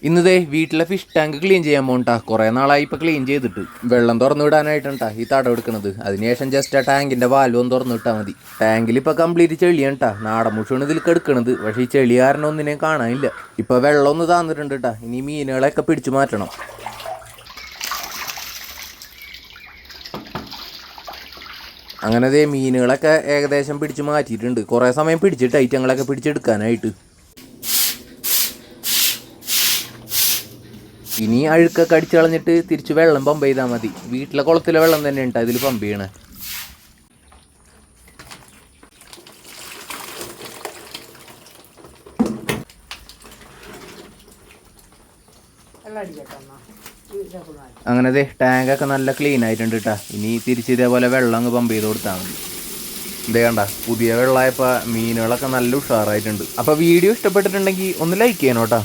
ഇന്നതേ വീട്ടിലെ fish tank clean ചെയ്യാൻ പോകണ്ടാ. കുറേ നാളായി ഇപ്പോൾ ക്ലീൻ ചെയ്തിട്ട്. വെള്ളം തുറന്നു വിടാനായിട്ടാ ഈ തടം എടുക്കുന്നത്. അതിനുശേഷം ജസ്റ്റ് ആ ടാങ്കിൻ്റെ വാൽവ് തുറന്നു വിട്ടാൽ മതി. ടാങ്കിൽ ഇപ്പോൾ കംപ്ലീറ്റ് ചെളിയാണ് നാടൻ മുഷാണ് ഇതിൽ എടുക്കുന്നത്. പക്ഷേ ഈ ചെളി കാരണം ഒന്നിനെയും കാണാനില്ല. ഇപ്പോൾ വെള്ളം ഒന്ന് താന്നിട്ടുണ്ട് ഇനി മീനുകളെയൊക്കെ പിടിച്ചു മാറ്റണം. അങ്ങനെ ദേ മീനുകളൊക്കെ ഏകദേശം പിടിച്ച് മാറ്റിയിട്ടുണ്ട്. കുറേ സമയം പിടിച്ചിട്ട് ഐറ്റങ്ങളൊക്കെ പിടിച്ചെടുക്കാനായിട്ട്. ഇനി അഴുക്കൊക്കെ അടിച്ചു കളഞ്ഞിട്ട് തിരിച്ച് വെള്ളം പമ്പ് ചെയ്താൽ മതി. വീട്ടിലെ കുളത്തിലെ വെള്ളം തന്നെ ഉണ്ട് അതിൽ പമ്പ് ചെയ്യണേ. അങ്ങനെ ടാങ്കൊക്കെ നല്ല ക്ലീൻ ആയിട്ടുണ്ട് ഇനി തിരിച്ച് ഇതേപോലെ വെള്ളം അങ്ങ് പമ്പ് ചെയ്ത് കൊടുത്താൽ മതി. ഇതേ കണ്ട പുതിയ വെള്ളമായപ്പോൾ മീനുകളൊക്കെ നല്ല ഉഷാറായിട്ടുണ്ട്. അപ്പോൾ വീഡിയോ ഇഷ്ടപ്പെട്ടിട്ടുണ്ടെങ്കിൽ ഒന്ന് ലൈക്ക് ചെയ്യണം കേട്ടോ.